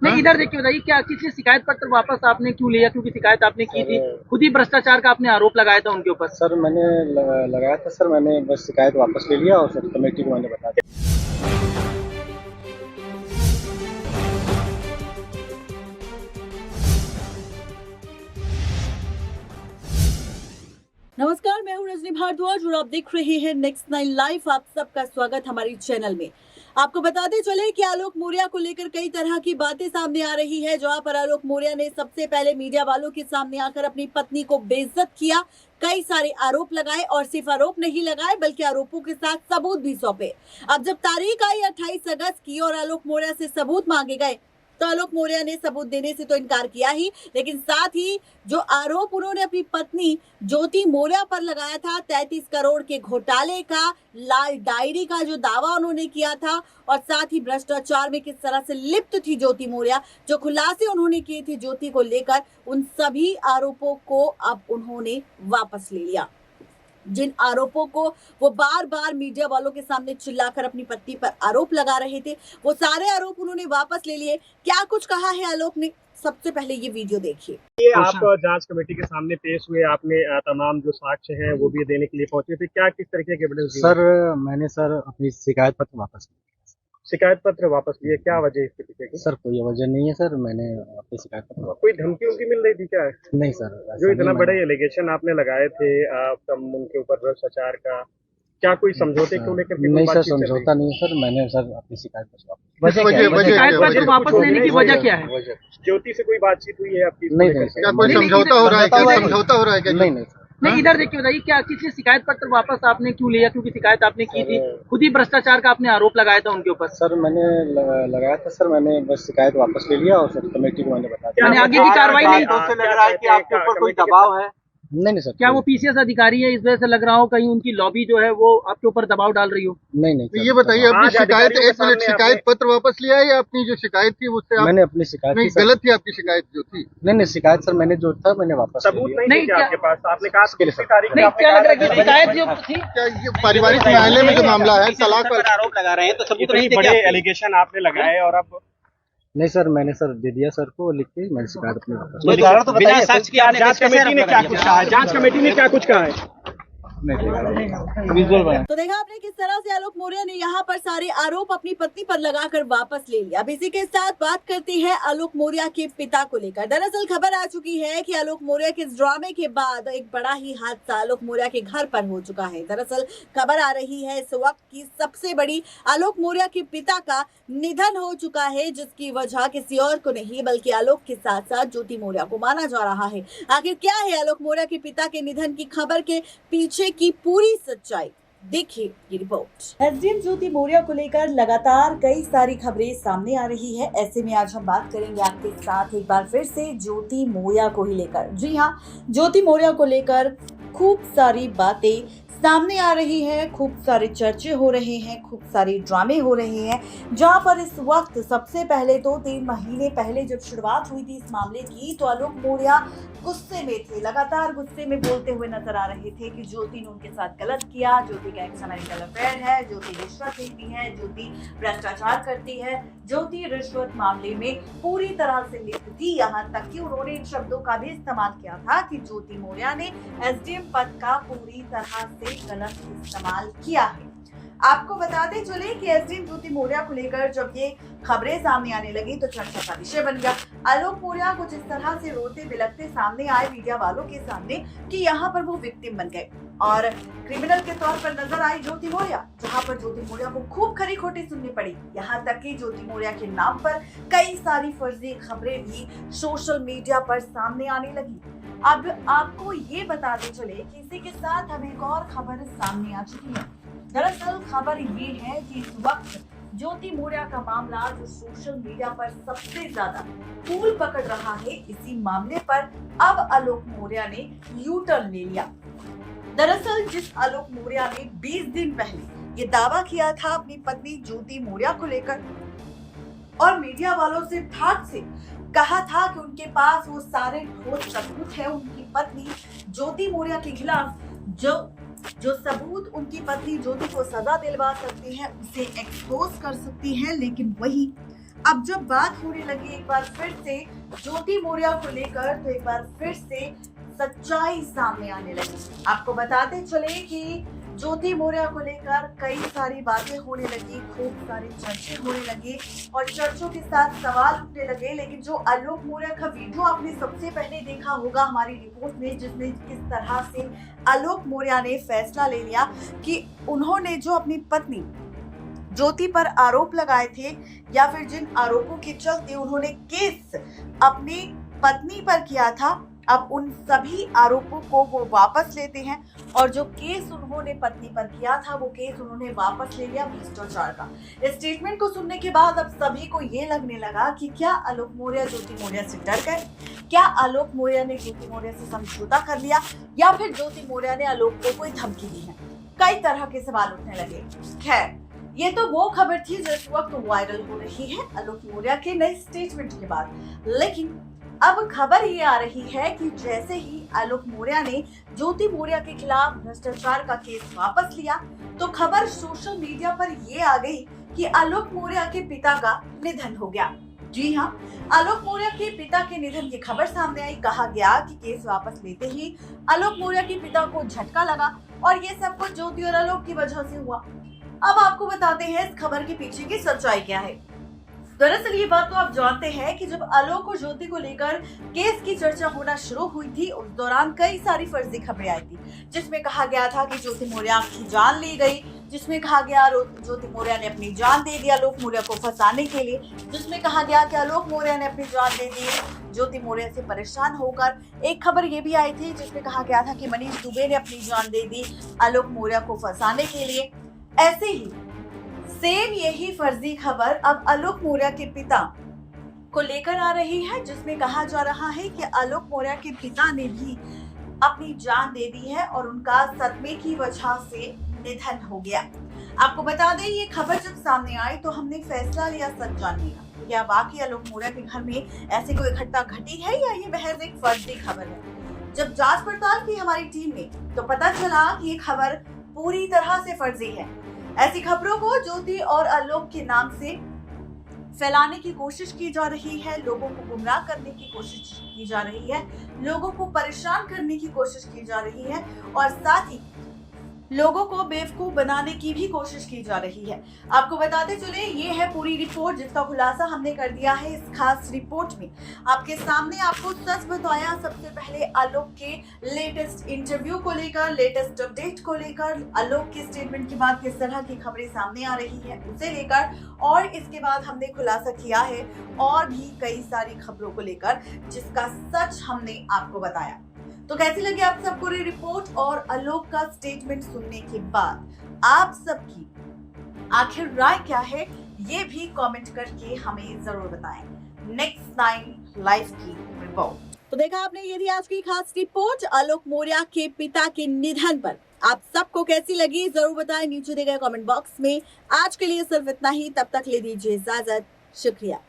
नहीं, इधर देखिए, बताइए क्या किसी शिकायत पत्र वापस आपने क्यों लिया? क्योंकि शिकायत आपने की थी, खुद ही भ्रष्टाचार का आपने आरोप लगाया था उनके ऊपर। सर मैंने लगाया था सर, मैंने बस शिकायत वापस ले लिया और सर कमेटी को मैंने बता दिया। नमस्कार, मैं हूं रजनी भारद्वाज और आप देख रहे हैं नेक्स्ट 9 लाइव। आप सबका स्वागत हमारी चैनल में। आपको बताते चले कि आलोक मौर्य को लेकर कई तरह की बातें सामने आ रही है, जहां पर आलोक मौर्य ने सबसे पहले मीडिया वालों के सामने आकर अपनी पत्नी को बेइज्जत किया, कई सारे आरोप लगाए और सिर्फ आरोप नहीं लगाए बल्कि आरोपों के साथ सबूत भी सौंपे। अब जब तारीख आई 28 अगस्त की और आलोक मौर्य से सबूत मांगे गए तो आलोक मौर्य ने सबूत देने से तो इनकार किया ही, लेकिन साथ ही जो आरोप उन्होंने अपनी पत्नी ज्योति मौर्य पर लगाया था, 33 करोड़ के घोटाले का, लाल डायरी का जो दावा उन्होंने किया था और साथ ही भ्रष्टाचार में किस तरह से लिप्त थी ज्योति मौर्य, जो खुलासे उन्होंने किए थे ज्योति को लेकर, उन सभी आरोपों को अब उन्होंने वापस ले लिया। जिन आरोपों को वो बार बार मीडिया वालों के सामने चिल्लाकर अपनी पत्नी पर आरोप लगा रहे थे, वो सारे आरोप उन्होंने वापस ले लिए। क्या कुछ कहा है आलोक ने, सबसे पहले ये वीडियो देखिए। ये आप जांच कमेटी के सामने पेश हुए, आपने तमाम जो साक्ष्य हैं वो भी देने के लिए पहुंचे थे, क्या किस तरीके के एविडेंस दिए? सर मैंने सर अपनी शिकायत पत्र वापस लिया। शिकायत पत्र वापस लिए, क्या वजह इसके पीछे की? सर कोई वजह नहीं है सर, मैंने अपनी शिकायत पत्र वापस। कोई धमकी उनकी मिल रही थी क्या? नहीं सर, जो इतना बड़े एलिगेशन आपने लगाए थे उनके ऊपर भ्रष्टाचार का, क्या कोई समझौते को लेकर के? नहीं सर, समझौता नहीं है सर, मैंने सर अपनी शिकायत पत्र वापस। शिकायत पत्र वापस लेने की वजह क्या है? ज्योति से कोई बातचीत हुई है आपकी? नहीं, क्या कोई समझौता हो रहा है? क्या समझौता हो रहा है? नहीं नहीं सर। नहीं, इधर देखिए, बताइए क्या किसी शिकायत पत्र वापस आपने क्यों लिया? क्योंकि शिकायत आपने की थी, खुद ही भ्रष्टाचार का आपने आरोप लगाया था उनके ऊपर। सर मैंने लगाया था सर, मैंने बस शिकायत वापस ले लिया और सर कमेटी को मैंने बता दिया। यानी आगे की कार्रवाई नहीं? लग रहा है कि आपके ऊपर कोई दबाव है? नहीं नहीं सर। क्या वो पीसीएस अधिकारी है, इस वजह से लग रहा हो कहीं उनकी लॉबी जो है वो आपके ऊपर दबाव डाल रही हो? नहीं नहीं। ये बताइए, अपनी शिकायत, एक मिनट, शिकायत पत्र वापस लिया है या अपनी जो शिकायत थी उससे आप? मैंने अपनी शिकायत नहीं, गलत थी आपकी शिकायत जो थी। नहीं शिकायत सर मैंने जो था मैंने वापस सबूत नहीं थे आपके पास? आपने कहा नहीं, क्या लग रहा है कि शिकायत जो थी, क्या ये पारिवारिक न्यायालय में जो मामला है, तलाक पर आरोप लगा रहे हैं, तो सबूत इतने बड़े एलिगेशन आपने लगाए और अब नहीं सर, मैंने सर दे दिया सर को लिख के, मैंने शिकायत अपनी वापस। बिना साक्ष्य के आपने जांच कमेटी ने क्या कुछ कहा है? जांच कमेटी ने क्या कुछ कहा है? तो देखा आपने किस तरह से आलोक मौर्य ने यहाँ पर सारे आरोप अपनी पत्नी पर लगाकर वापस ले लिया। अब इसी के साथ बात करते हैं आलोक मौर्य के पिता को लेकर। दरअसल खबर आ चुकी है कि आलोक मौर्य के इस ड्रामे के बाद एक बड़ा ही हादसा आलोक मौर्य के घर पर हो चुका है। दरअसल खबर आ रही है इस वक्त की सबसे बड़ी, आलोक मौर्य के पिता का निधन हो चुका है, जिसकी वजह किसी और को नहीं बल्कि आलोक के साथ साथ ज्योति मौर्य को माना जा रहा है। आखिर क्या है आलोक मौर्य के पिता के निधन की खबर के पीछे की पूरी सच्चाई, देखिए ये रिपोर्ट। एसडीएम ज्योति मौर्य को लेकर लगातार कई सारी खबरें सामने आ रही है। ऐसे में आज हम बात करेंगे आपके साथ एक बार फिर से ज्योति मौर्य को ही लेकर। जी हाँ, ज्योति मौर्य को लेकर खूब सारी बातें सामने आ रही है, खूब सारे चर्चे हो रहे हैं, खूब सारे ड्रामे हो रहे हैं, जहां पर इस वक्त सबसे पहले तो 3 महीने पहले जब शुरुआत हुई थी इस मामले की, तो आलोक मौर्य गुस्से में थे, लगातार गुस्से में बोलते हुए नजर आ रहे थे कि ज्योति ने उनके साथ गलत किया, ज्योति का एक मैरिटल अफेयर है, ज्योति रिश्वत लेती है, ज्योति भ्रष्टाचार करती है, ज्योति रिश्वत मामले में पूरी तरह से लिप्त थी। यहाँ तक कि उन्होंने इन शब्दों का भी इस्तेमाल किया था कि ज्योति मौर्य ने एसडीएम पद का पूरी तरह से गलत इस्तेमाल किया है। आपको बताते चले कि एसडीएम ज्योति मौर्य को लेकर जब ये खबरें सामने आने लगी तो चर्चा का विषय बन गया। आलोक मौर्य कुछ इस तरह से रोते बिलखते सामने आए मीडिया वालों के सामने कि यहाँ पर वो विक्टिम बन गए और क्रिमिनल के तौर पर नजर आई ज्योति मौर्य, जहाँ पर ज्योति मौर्य को खूब खरी खोटी सुननी पड़ी। यहाँ तक कि ज्योति मौर्य के नाम पर कई सारी फर्जी खबरें भी सोशल मीडिया पर सामने आने लगी। अब आपको ये बताते चले कि इसी के साथ हमें एक और खबर सामने आ चुकी है। दरअसल खबर ये है कि इस वक्त ज्योति मौर्य का मामला जो सोशल मीडिया पर सबसे ज्यादा तूल पकड़ रहा है, इसी मामले पर अब आलोक मौर्य ने यू टर्न ले लिया। दरअसल जिस आलोक मौर्य ने 20 दिन पहले ये दावा किया था अपनी पत्नी ज्योति मौर्य को लेकर और मीडिया वालों से ठाट से कहा था कि उनके पास वो सारे ठोस सबूत है उनकी पत्नी ज्योति मौर्य के खिलाफ, जो सबूत उनकी पत्नी ज्योति को सजा दिलवा सकते हैं, उसे एक्सपोज कर सकती है, लेकिन वही अब जब बात होने लगी एक बार फिर से ज्योति मौर्य को लेकर, तो एक बार फिर से सच्चाई सामने आने लगी। आपको बताते चले कि ज्योति मौर्य को लेकर कई सारी बातें होने लगी, खूब सारी चर्चे होने लगी और चर्चों के साथ सवाल उठने लगे। लेकिन जो आलोक मौर्य का वीडियो आपने सबसे पहले देखा होगा हमारी रिपोर्ट में, जिसमें किस तरह से आलोक मौर्य ने फैसला ले लिया कि उन्होंने जो अपनी पत्नी ज्योति पर आरोप लगाए थे या फिर जिन आरोपों के चलते उन्होंने केस अपनी पत्नी पर किया था, अब उन सभी आरोपों को वो वापस लेते हैं और जो केस उन्होंने पत्नी पर किया था वो केस उन्होंने वापस ले लिया भ्रष्टाचार का। इस स्टेटमेंट को सुनने के बाद अब सभी को ये लगने लगा कि क्या आलोक मौर्य ज्योति मौर्य से डर गए, क्या आलोक मौर्य ने ज्योति मौर्य से समझौता कर लिया या फिर ज्योति मौर्य ने आलोक को कोई धमकी दी है। कई तरह के सवाल उठने लगे। खैर, ये तो वो खबर थी जो इस वक्त वायरल हो रही है आलोक मौर्य के नए स्टेटमेंट के बाद। लेकिन अब खबर ये आ रही है कि जैसे ही आलोक मौर्य ने ज्योति मौर्य के खिलाफ भ्रष्टाचार का केस वापस लिया, तो खबर सोशल मीडिया पर ये आ गई कि आलोक मौर्य के पिता का निधन हो गया। जी हाँ, आलोक मौर्य के पिता के निधन की खबर सामने आई। कहा गया कि केस वापस लेते ही आलोक मौर्य के पिता को झटका लगा और ये सब कुछ ज्योति और आलोक की वजह से हुआ। अब आपको बताते हैं इस खबर के पीछे की सच्चाई क्या है। दरअसल ये बात तो आप जानते हैं कि जब आलोक और ज्योति को लेकर केस की चर्चा होना शुरू हुई थी, उस दौरान कई सारी फर्जी खबरें आई थी, जिसमें कहा गया था कि ज्योति मौर्य की जान ली गई, जिसमें कहा गया ज्योति मौर्य ने अपनी जान दे दी आलोक मौर्य को फंसाने के लिए, जिसमें कहा गया कि आलोक मौर्य ने अपनी जान दे दी ज्योति मौर्य से परेशान होकर। एक खबर ये भी आई थी जिसमें कहा गया था कि मनीष दुबे ने अपनी जान दे दी आलोक मौर्य को फंसाने के लिए। ऐसे ही सेम यही फर्जी खबर अब आलोक मौर्य के पिता को लेकर आ रही है, जिसमें कहा जा रहा है कि आलोक मौर्य के पिता ने भी अपनी जान दे दी है और उनका सदमे की वजह से निधन हो गया। आपको बता दें, ये खबर जब सामने आई तो हमने फैसला लिया सच जानने का। क्या वाकई आलोक मौर्य के घर में ऐसी कोई घटना घटी है या ये महज एक फर्जी खबर है? जब जांच पड़ताल की हमारी टीम ने तो पता चला कि ये खबर पूरी तरह से फर्जी है। ऐसी खबरों को ज्योति और आलोक के नाम से फैलाने की कोशिश की जा रही है, लोगों को गुमराह करने की कोशिश की जा रही है, लोगों को परेशान करने की कोशिश की जा रही है और साथ ही लोगों को बेवकूफ बनाने की भी कोशिश की जा रही है। आपको बताते चले, ये है पूरी रिपोर्ट जिसका खुलासा हमने कर दिया है इस खास रिपोर्ट में। आपके सामने आपको सच बताया सबसे पहले आलोक के लेटेस्ट इंटरव्यू को लेकर, लेटेस्ट अपडेट को लेकर, आलोक के स्टेटमेंट के बाद किस तरह की खबरें सामने आ रही है उसे लेकर, और इसके बाद हमने खुलासा किया है और भी कई सारी खबरों को लेकर जिसका सच हमने आपको बताया। तो कैसी लगी आप सबको ये रिपोर्ट और आलोक का स्टेटमेंट सुनने के बाद आप सबकी आखिर राय क्या है, ये भी कमेंट करके हमें जरूर बताएं। नेक्स्ट 9 लाइव की रिपोर्ट। तो देखा आपने, ये थी आज की खास रिपोर्ट आलोक मौर्य के पिता के निधन पर। आप सबको कैसी लगी जरूर बताएं नीचे दिए गए कमेंट बॉक्स में। आज के लिए सिर्फ इतना ही, तब तक ले दीजिए इजाजत। शुक्रिया।